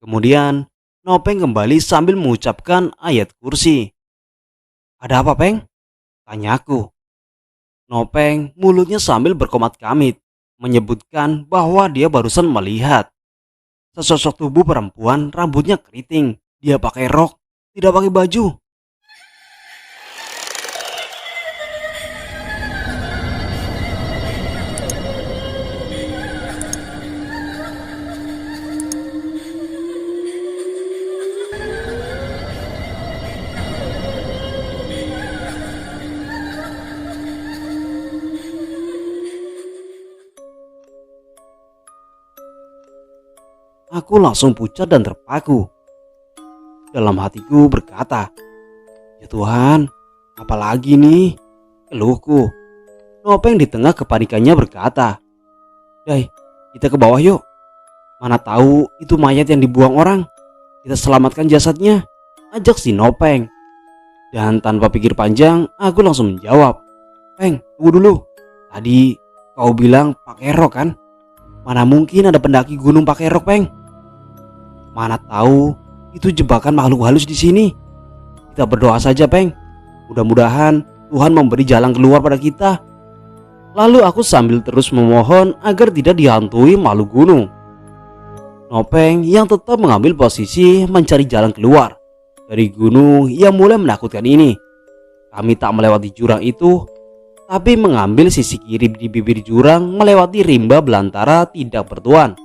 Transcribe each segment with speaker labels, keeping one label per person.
Speaker 1: Kemudian, Nopeng kembali sambil mengucapkan ayat kursi. Ada apa, Peng? Tanyaku. Nopeng mulutnya sambil berkomat-kamit, menyebutkan bahwa dia barusan melihat sesosok tubuh perempuan rambutnya keriting. Dia pakai rok, tidak pakai baju. Aku langsung pucat dan terpaku. Dalam hatiku berkata, ya Tuhan, apalagi nih? Keluhku. Nopeng di tengah kepanikannya berkata, Dai, kita ke bawah yuk. Mana tahu itu mayat yang dibuang orang. Kita selamatkan jasadnya. Ajak si Nopeng. Dan tanpa pikir panjang, aku langsung menjawab. Peng, tunggu dulu. Tadi kau bilang pakai rok kan? Mana mungkin ada pendaki gunung pakai rok, Peng? Mana tahu itu jebakan makhluk halus di sini. Kita berdoa saja, Peng. Mudah-mudahan Tuhan memberi jalan keluar pada kita. Lalu aku sambil terus memohon agar tidak dihantui makhluk gunung. Nopeng yang tetap mengambil posisi mencari jalan keluar dari gunung yang mulai menakutkan ini. Kami tak melewati jurang itu, tapi mengambil sisi kiri di bibir jurang melewati rimba belantara tidak bertuan.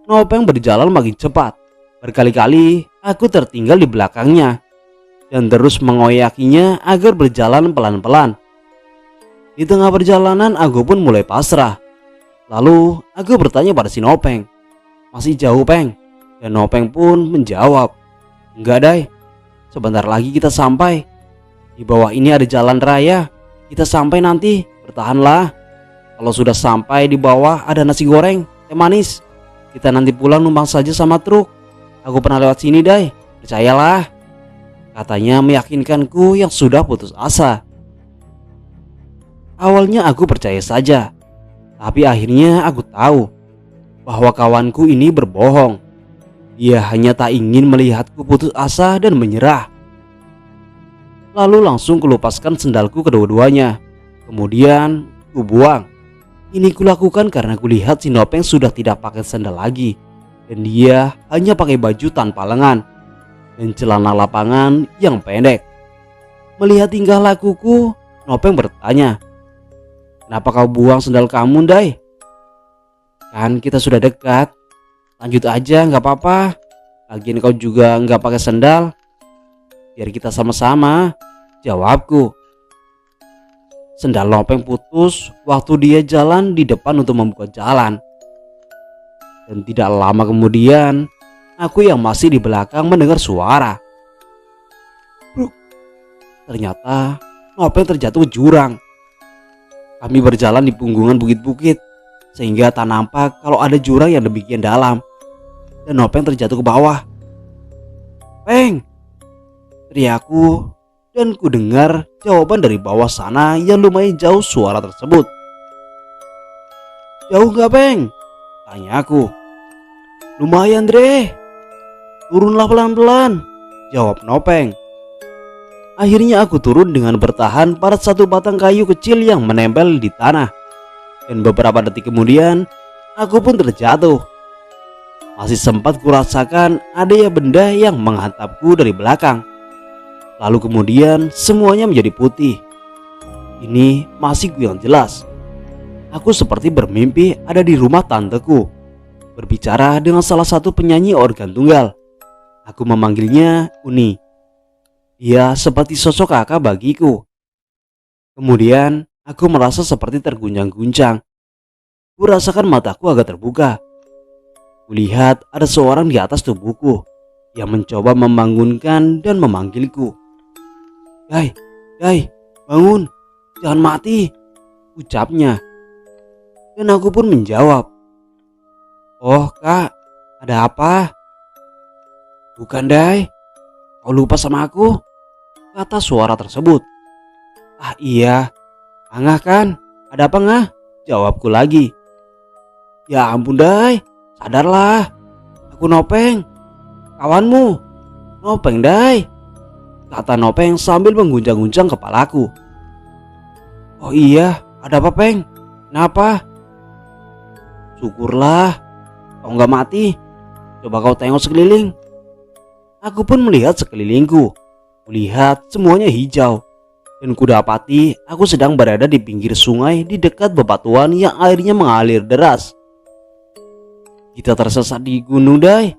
Speaker 1: Nopeng berjalan makin cepat. Berkali-kali aku tertinggal di belakangnya dan terus mengoyakinya agar berjalan pelan-pelan. Di tengah perjalanan aku pun mulai pasrah. Lalu aku bertanya pada si Nopeng, masih jauh, Peng? Dan Nopeng pun menjawab, enggak, Dai, sebentar lagi kita sampai. Di bawah ini ada jalan raya. Kita sampai nanti, bertahanlah. Kalau sudah sampai di bawah ada nasi goreng, teh manis. Kita nanti pulang numpang saja sama truk. Aku pernah lewat sini, Dai, percayalah. Katanya meyakinkanku yang sudah putus asa. Awalnya aku percaya saja, tapi akhirnya aku tahu bahwa kawanku ini berbohong. Dia hanya tak ingin melihatku putus asa dan menyerah. Lalu langsung kulupaskan sendalku kedua-duanya. Kemudian ku buang. Ini kulakukan karena kulihat si Nopeng sudah tidak pakai sandal lagi. Dan dia hanya pakai baju tanpa lengan dan celana lapangan yang pendek. Melihat tingkah lakuku, Nopeng bertanya, kenapa kau buang sandal kamu, Dai? Kan kita sudah dekat. Lanjut aja, gak apa-apa. Lagian kau juga gak pakai sandal. Biar kita sama-sama, jawabku. Sendal Nopeng putus waktu dia jalan di depan untuk membuka jalan. Dan tidak lama kemudian, aku yang masih di belakang mendengar suara. Bruk. Ternyata Nopeng terjatuh ke jurang. Kami berjalan di punggungan bukit-bukit, sehingga tak nampak kalau ada jurang yang demikian dalam. Dan Nopeng terjatuh ke bawah. Peng! Teriakku, dan ku dengar jawaban dari bawah sana yang lumayan jauh suara tersebut. Jauh gak, Peng? Tanya aku. Lumayan, Dre. Turunlah pelan-pelan, jawab Nopeng. Akhirnya aku turun dengan bertahan pada satu batang kayu kecil yang menempel di tanah. Dan beberapa detik kemudian, aku pun terjatuh. Masih sempat kurasakan ada benda yang menghantamku dari belakang. Lalu kemudian semuanya menjadi putih. Ini masih yang jelas. Aku seperti bermimpi ada di rumah tanteku, berbicara dengan salah satu penyanyi organ tunggal. Aku memanggilnya Uni. Dia seperti sosok kakak bagiku. Kemudian aku merasa seperti terguncang-guncang. Ku rasakan mataku agak terbuka. Kulihat ada seorang di atas tubuhku yang mencoba membangunkan dan memanggilku. Dai, Dai, bangun, jangan mati, ucapnya. Dan aku pun menjawab, oh kak, ada apa? Bukan, Dai, kau lupa sama aku, kata suara tersebut. Ah iya, Angah kan, ada apa Ngah? Jawabku lagi. Ya ampun, Dai, sadarlah, aku Nopeng. Kawanmu, Nopeng Dai, kata Nopeng sambil mengguncang-guncang kepalaku. Oh iya, ada apa Peng? Kenapa? Syukurlah, kau nggak mati. Coba kau tengok sekeliling. Aku pun melihat sekelilingku. Melihat semuanya hijau. Dan kudapati aku sedang berada di pinggir sungai di dekat bebatuan yang airnya mengalir deras. Kita tersesat di gunung Dai.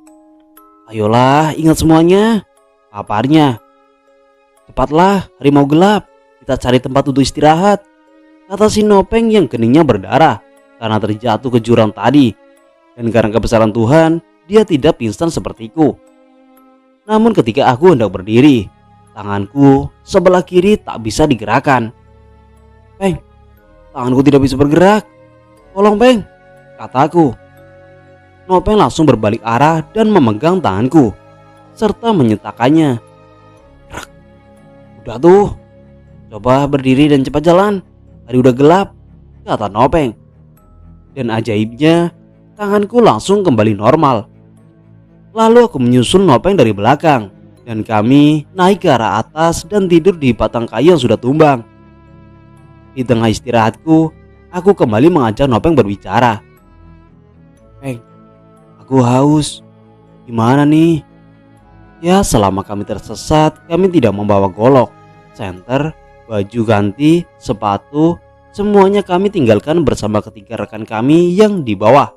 Speaker 1: Ayolah, ingat semuanya. Paparnya. Cepatlah, hari mau gelap. Kita cari tempat untuk istirahat, kata si Nopeng yang keningnya berdarah karena terjatuh ke jurang tadi. Dan karena kebesaran Tuhan, dia tidak pingsan sepertiku. Namun ketika aku hendak berdiri, tanganku sebelah kiri tak bisa digerakkan. Peng, tanganku tidak bisa bergerak. Tolong Peng, kataku. Nopeng langsung berbalik arah dan memegang tanganku serta menyentakannya. Udah tuh, coba berdiri dan cepat jalan. Hari udah gelap, kata Nopeng. Dan ajaibnya, tanganku langsung kembali normal. Lalu aku menyusul Nopeng dari belakang dan kami naik ke arah atas dan tidur di batang kayu yang sudah tumbang. Di tengah istirahatku, aku kembali mengajak Nopeng berbicara. Peng, aku haus. Gimana nih? Ya, selama kami tersesat, kami tidak membawa golok, senter, baju ganti, sepatu, semuanya kami tinggalkan bersama ketiga rekan kami yang di bawah.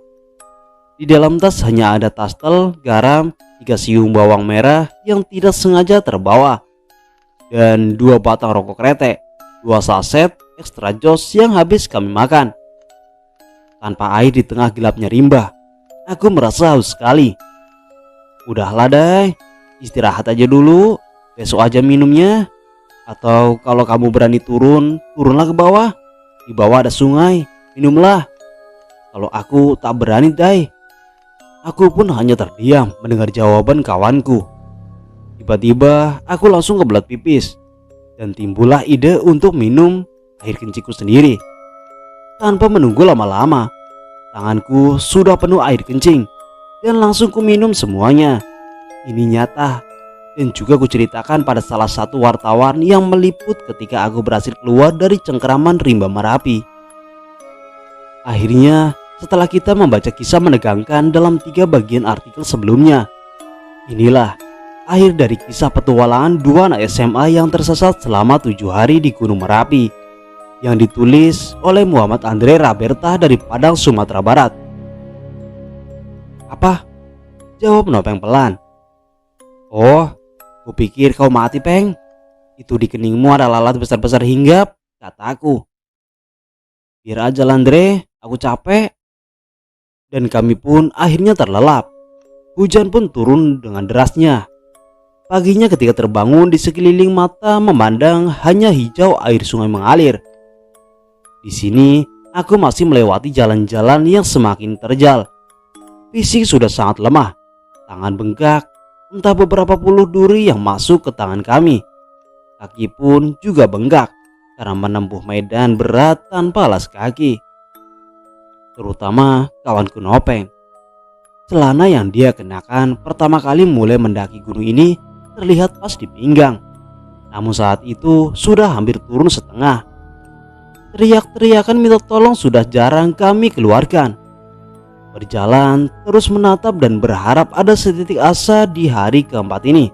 Speaker 1: Di dalam tas hanya ada tastel, garam, 3 siung bawang merah yang tidak sengaja terbawa, dan 2 batang rokok kretek, 2 saset extra jos yang habis kami makan. Tanpa air di tengah gelapnya rimba, aku merasa haus sekali. Udahlah Dai, istirahat aja dulu, besok aja minumnya. Atau kalau kamu berani turunlah ke bawah. Di bawah ada sungai, minumlah. Kalau aku tak berani Dai. Aku pun hanya terdiam mendengar jawaban kawanku. Tiba-tiba aku langsung kebelat pipis. Dan timbullah ide untuk minum air kencingku sendiri. Tanpa menunggu lama-lama, tanganku sudah penuh air kencing. Dan langsung ku minum semuanya. Ini nyata. Dan juga kuceritakan pada salah satu wartawan yang meliput ketika aku berhasil keluar dari cengkeraman rimba Merapi. Akhirnya, setelah kita membaca kisah menegangkan dalam 3 bagian artikel sebelumnya, inilah akhir dari kisah petualangan 2 anak SMA yang tersesat selama 7 hari di Gunung Merapi, yang ditulis oleh Muhammad Andre Raberta dari Padang, Sumatera Barat. Apa? Jawab Nopeng pelan. Oh, kupikir kau mati Peng. Itu di keningmu ada lalat besar-besar hinggap, kataku. Biar aja Landre, aku capek. Dan kami pun akhirnya terlelap. Hujan pun turun dengan derasnya. Paginya ketika terbangun, di sekeliling mata memandang hanya hijau air sungai mengalir. Di sini aku masih melewati jalan-jalan yang semakin terjal. Fisik sudah sangat lemah, tangan bengkak, entah beberapa puluh duri yang masuk ke tangan kami. Kaki pun juga bengkak karena menempuh medan berat tanpa alas kaki. Terutama kawanku Nopeng. Celana yang dia kenakan pertama kali mulai mendaki gunung ini terlihat pas di pinggang. Namun saat itu sudah hampir turun setengah. Teriak-teriakan minta tolong sudah jarang kami keluarkan. Berjalan terus menatap dan berharap ada setitik asa di hari keempat ini.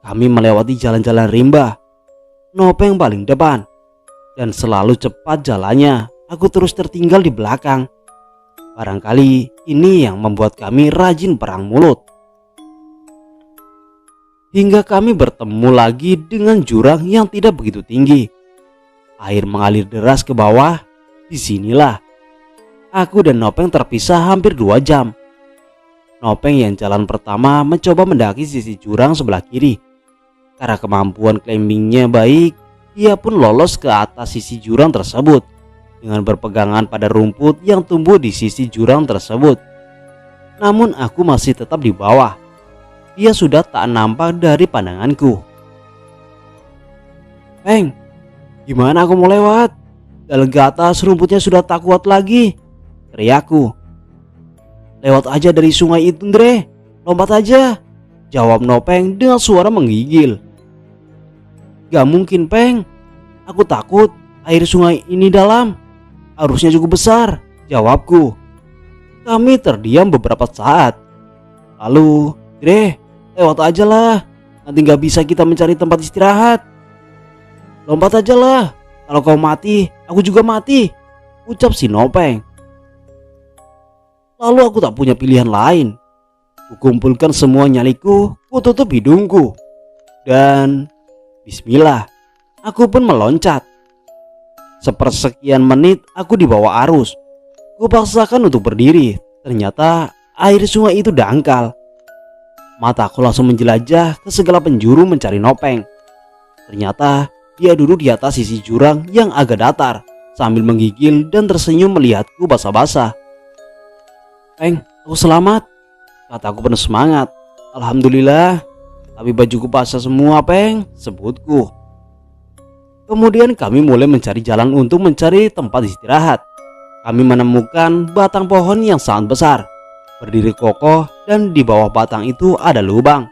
Speaker 1: Kami melewati jalan-jalan rimba. Nopeng paling depan. Dan selalu cepat jalannya. Aku terus tertinggal di belakang. Barangkali ini yang membuat kami rajin perang mulut. Hingga kami bertemu lagi dengan jurang yang tidak begitu tinggi. Air mengalir deras ke bawah. Disinilah aku dan Nopeng terpisah hampir 2 jam. Nopeng yang jalan pertama mencoba mendaki sisi jurang sebelah kiri. Karena kemampuan climbingnya baik, ia pun lolos ke atas sisi jurang tersebut dengan berpegangan pada rumput yang tumbuh di sisi jurang tersebut. Namun aku masih tetap di bawah. Dia sudah tak nampak dari pandanganku. Peng, gimana aku mau lewat? Jalan ke atas rumputnya sudah tak kuat lagi, teriakku. Lewat aja dari sungai itu Ndre, "Lompat aja," jawab Nopeng dengan suara menggigil. "Gak mungkin, Peng. Aku takut air sungai ini dalam. Arusnya cukup besar," jawabku. Kami terdiam beberapa saat. Lalu, "Dre, lewat aja lah. Nanti gak bisa kita mencari tempat istirahat." "Lompat aja lah. Kalau kau mati, aku juga mati," ucap si Nopeng. Lalu aku tak punya pilihan lain. Kukumpulkan semua nyaliku, kututup hidungku. Dan bismillah, aku pun meloncat. Sepersekian menit aku dibawa arus. Kupaksakan untuk berdiri. Ternyata air sungai itu dangkal. Mataku langsung menjelajah ke segala penjuru mencari Nopeng. Ternyata dia duduk di atas sisi jurang yang agak datar, sambil menggigil dan tersenyum melihatku basah-basah. "Peng, aku selamat," kataku penuh semangat. "Alhamdulillah, tapi bajuku basah semua, Peng," sebutku. Kemudian kami mulai mencari jalan untuk mencari tempat istirahat. Kami menemukan batang pohon yang sangat besar, berdiri kokoh, dan di bawah batang itu ada lubang.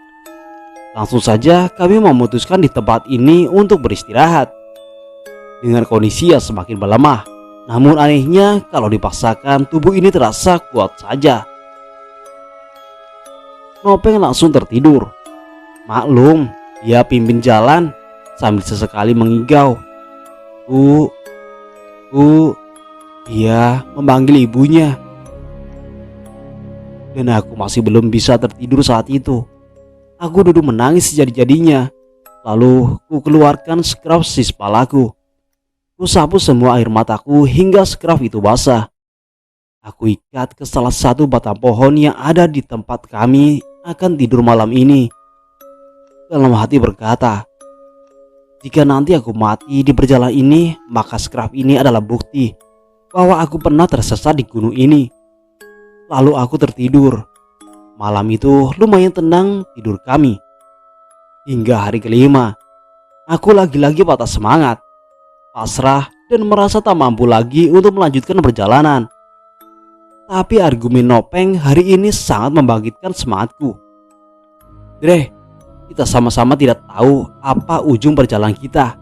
Speaker 1: Langsung saja kami memutuskan di tempat ini untuk beristirahat. Dengan kondisi yang semakin melemah, namun anehnya kalau dipaksakan tubuh ini terasa kuat saja. Nopeng langsung tertidur. Maklum, dia pimpin jalan sambil sesekali mengigau. Dia memanggil ibunya. Dan aku masih belum bisa tertidur saat itu. Aku duduk menangis sejadi-jadinya. Lalu ku keluarkan skraf di kepalaku. Ku sapu semua air mataku hingga skraf itu basah. Aku ikat ke salah satu batang pohon yang ada di tempat kami akan tidur malam ini. Dalam hati berkata, jika nanti aku mati di perjalanan ini, maka skraf ini adalah bukti bahwa aku pernah tersesat di gunung ini. Lalu aku tertidur. Malam itu lumayan tenang tidur kami. Hingga hari kelima, aku lagi-lagi patah semangat, pasrah, dan merasa tak mampu lagi untuk melanjutkan perjalanan. Tapi argumen Nopeng hari ini sangat membangkitkan semangatku. Dre, kita sama-sama tidak tahu apa ujung perjalanan kita.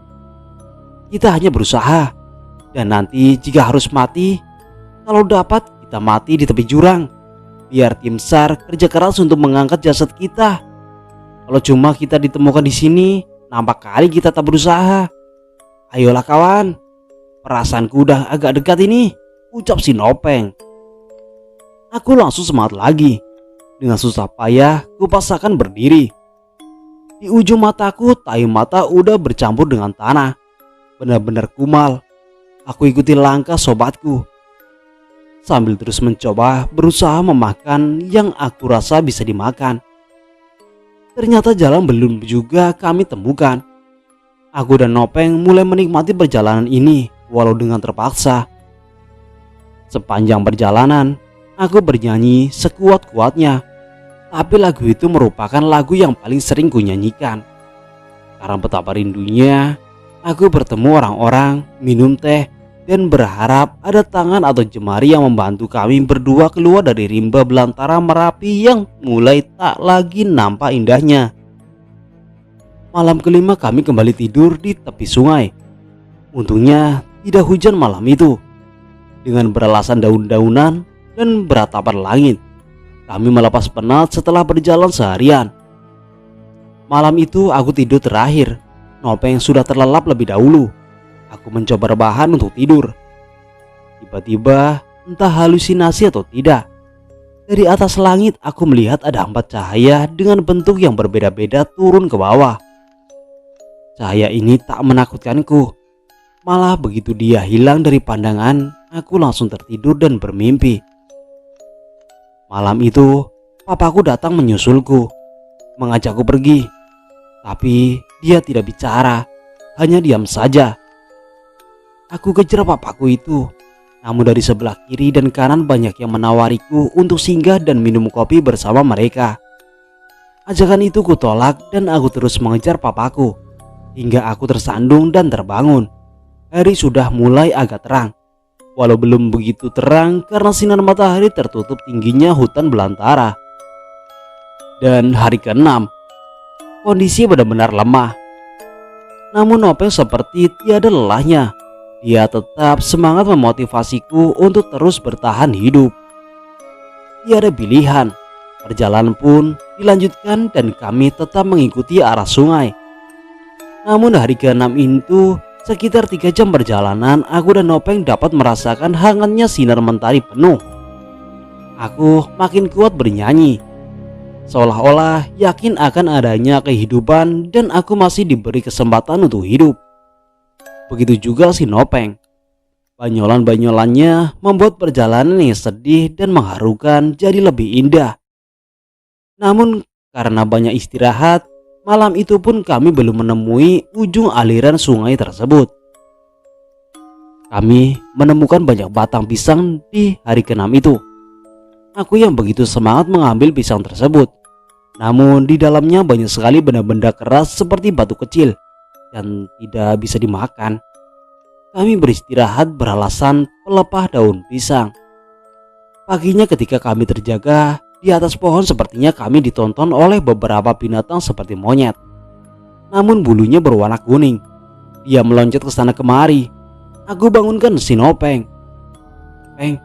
Speaker 1: Kita hanya berusaha. Dan nanti jika harus mati, kalau dapat kita mati di tepi jurang. Biar tim SAR kerja keras untuk mengangkat jasad kita. Kalau cuma kita ditemukan di sini, nampak kali kita tak berusaha. Ayolah kawan, perasaanku udah agak dekat ini, ucap si Nopeng. Aku langsung semangat lagi. Dengan susah payah, kupaksakan berdiri. Di ujung mataku, tahi mata udah bercampur dengan tanah. Benar-benar kumal. Aku ikuti langkah sobatku, sambil terus mencoba berusaha memakan yang aku rasa bisa dimakan. Ternyata jalan belum juga kami temukan. Aku dan Nopeng mulai menikmati perjalanan ini walau dengan terpaksa. Sepanjang perjalanan, aku bernyanyi sekuat-kuatnya. Tapi lagu itu merupakan lagu yang paling sering kunyanyikan. Karena betapa rindunya aku bertemu orang-orang, minum teh, dan berharap ada tangan atau jemari yang membantu kami berdua keluar dari rimba belantara Merapi yang mulai tak lagi nampak indahnya. Malam kelima kami kembali tidur di tepi sungai. Untungnya tidak hujan malam itu. Dengan beralasan daun-daunan dan beratapan langit, kami melepas penat setelah berjalan seharian. Malam itu aku tidur terakhir. Nopeng sudah terlelap lebih dahulu. Aku mencoba rebahan untuk tidur. Tiba-tiba, entah halusinasi atau tidak, dari atas langit aku melihat ada 4 cahaya dengan bentuk yang berbeda-beda turun ke bawah. Cahaya ini tak menakutkanku. Malah begitu dia hilang dari pandangan, aku langsung tertidur dan bermimpi. Malam itu, papaku datang menyusulku, mengajakku pergi. Tapi dia tidak bicara, hanya diam saja. Aku kejar papaku itu, namun dari sebelah kiri dan kanan banyak yang menawariku untuk singgah dan minum kopi bersama mereka. Ajakan itu kutolak dan aku terus mengejar papaku, hingga aku tersandung dan terbangun. Hari sudah mulai agak terang, walau belum begitu terang karena sinar matahari tertutup tingginya hutan belantara. Dan hari ke-6, kondisi benar-benar lemah. Namun Nopeng seperti tiada lelahnya. Dia tetap semangat memotivasiku untuk terus bertahan hidup. Tiada pilihan. Perjalanan pun dilanjutkan dan kami tetap mengikuti arah sungai. Namun hari ke-6 itu, sekitar 3 jam perjalanan, aku dan Nopeng dapat merasakan hangatnya sinar mentari penuh. Aku makin kuat bernyanyi, seolah-olah yakin akan adanya kehidupan dan aku masih diberi kesempatan untuk hidup. Begitu juga si Nopeng. Banyolan-banyolannya membuat perjalanan yang sedih dan mengharukan jadi lebih indah. Namun karena banyak istirahat, malam itu pun kami belum menemui ujung aliran sungai tersebut. Kami menemukan banyak batang pisang di hari ke-6 itu. Aku yang begitu semangat mengambil pisang tersebut. Namun di dalamnya banyak sekali benda-benda keras seperti batu kecil dan tidak bisa dimakan. Kami beristirahat beralasan pelepah daun pisang. Paginya ketika kami terjaga, di atas pohon sepertinya kami ditonton oleh beberapa binatang seperti monyet. Namun bulunya berwarna kuning. Dia meloncat ke sana kemari. Aku bangunkan si Nopeng. "Peng,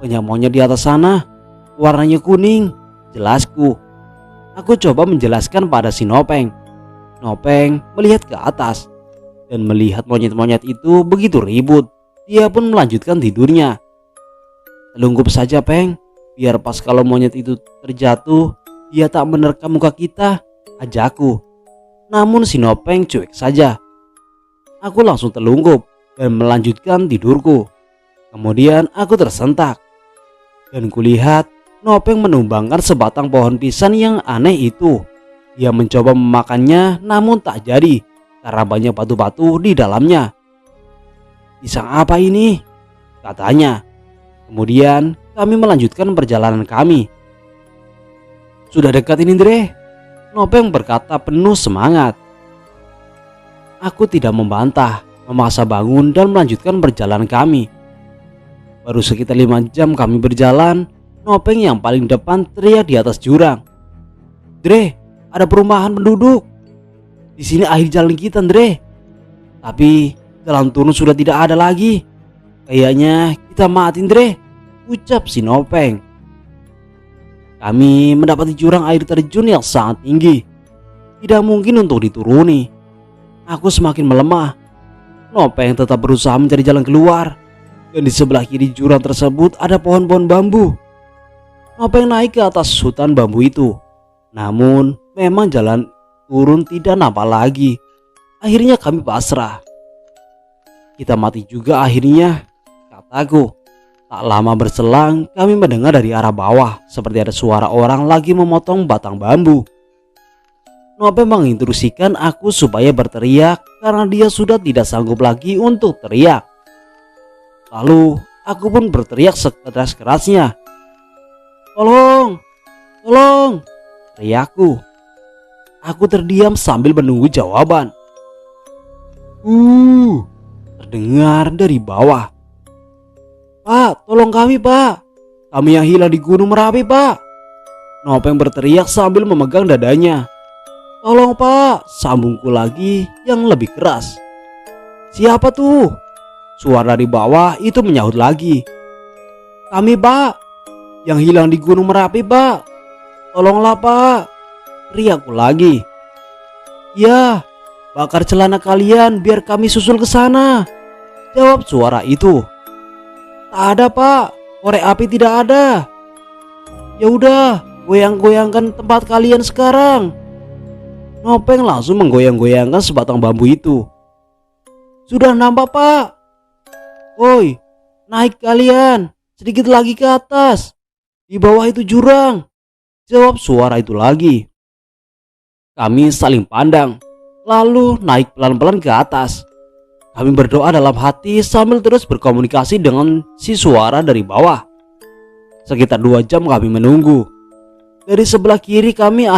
Speaker 1: banyak monyet di atas sana. Warnanya kuning," jelasku. Aku coba menjelaskan pada si Nopeng. Nopeng melihat ke atas dan melihat monyet-monyet itu begitu ribut. Dia pun melanjutkan tidurnya. "Telungkup saja, Peng. Biar pas kalau monyet itu terjatuh, dia tak menerkam muka kita," ajakku. Namun si Nopeng cuek saja. Aku langsung telungkup dan melanjutkan tidurku. Kemudian aku tersentak dan kulihat Nopeng menumbangkan sebatang pohon pisang yang aneh itu. Dia mencoba memakannya namun tak jadi karena banyak batu-batu di dalamnya. "Pisang apa ini?" katanya. Kemudian kami melanjutkan perjalanan kami. "Sudah dekat ini, Dre," Nopeng berkata penuh semangat. Aku tidak membantah, memaksa bangun dan melanjutkan perjalanan kami. Baru sekitar 5 jam kami berjalan, Nopeng yang paling depan teriak di atas jurang, "Dre, ada perumahan penduduk. Di sini akhir jalan kita, Dre. Tapi jalan turun sudah tidak ada lagi. Kayaknya kita matiin, Dre," ucap si Nopeng. Kami mendapati jurang air terjun yang sangat tinggi. Tidak mungkin untuk dituruni. Aku semakin melemah. Nopeng tetap berusaha mencari jalan keluar. Dan di sebelah kiri jurang tersebut ada pohon-pohon bambu. Nopeng naik ke atas hutan bambu itu. Namun memang jalan turun tidak nampak lagi. Akhirnya kami pasrah. "Kita mati juga akhirnya," kataku. Tak lama berselang kami mendengar dari arah bawah seperti ada suara orang lagi memotong batang bambu. Nopeng menginstruksikan aku supaya berteriak karena dia sudah tidak sanggup lagi untuk teriak. Lalu aku pun berteriak sekeras-kerasnya. "Tolong, tolong," teriakku. Aku terdiam sambil menunggu jawaban. Terdengar dari bawah. "Pak, tolong kami, Pak. Kami yang hilang di Gunung Merapi, Pak," Nopeng berteriak sambil memegang dadanya. "Tolong, Pak," sambungku lagi yang lebih keras. "Siapa tuh?" Suara dari bawah itu menyahut lagi. "Kami, Pak, yang hilang di Gunung Merapi, Pak. Tolonglah, Pak," teriakku lagi. "Ya, bakar celana kalian biar kami susul ke sana," jawab suara itu. "Tak ada, Pak. Korek api tidak ada." "Ya udah, goyang-goyangkan tempat kalian sekarang." Nopeng langsung menggoyang-goyangkan sebatang bambu itu. "Sudah nampak, Pak. Woi, naik kalian. Sedikit lagi ke atas. Di bawah itu jurang," jawab suara itu lagi. Kami saling pandang, lalu naik pelan-pelan ke atas. Kami berdoa dalam hati sambil terus berkomunikasi dengan si suara dari bawah. Sekitar 2 jam kami menunggu. Dari sebelah kiri kami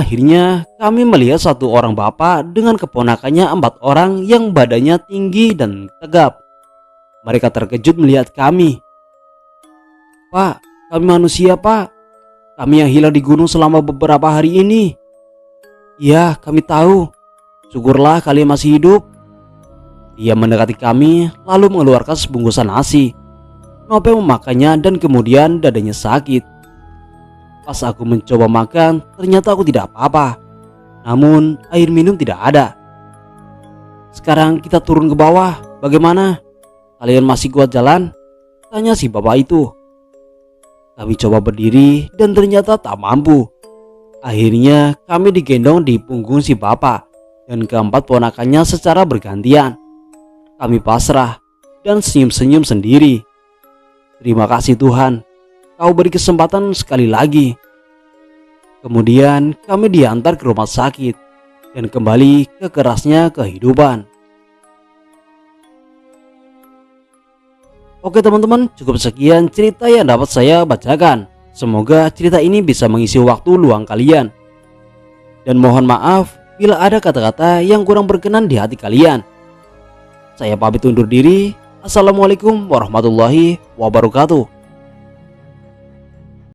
Speaker 1: melihat satu orang bapak dengan keponakannya 4 orang yang badannya tinggi dan tegap. Mereka terkejut melihat kami. "Pak, kami manusia, Pak. Kami yang hilang di gunung selama beberapa hari ini," "Iya, kami tahu. Syukurlah kalian masih hidup." Dia mendekati kami lalu mengeluarkan sebungkusan nasi. Nopeng memakannya dan kemudian dadanya sakit. Pas aku mencoba makan, ternyata aku tidak apa-apa. Namun air minum tidak ada. "Sekarang kita turun ke bawah. Bagaimana? Kalian masih kuat jalan?" tanya si bapak itu. Kami coba berdiri dan ternyata tak mampu. Akhirnya kami digendong di punggung si bapak dan keempat ponakannya secara bergantian. Kami pasrah dan senyum-senyum sendiri. "Terima kasih Tuhan, kau beri kesempatan sekali lagi." Kemudian kami diantar ke rumah sakit dan kembali ke kerasnya kehidupan. Oke teman-teman, cukup sekian cerita yang dapat saya bacakan. Semoga cerita ini bisa mengisi waktu luang kalian. Dan mohon maaf bila ada kata-kata yang kurang berkenan di hati kalian. Saya pamit undur diri. Assalamualaikum warahmatullahi wabarakatuh.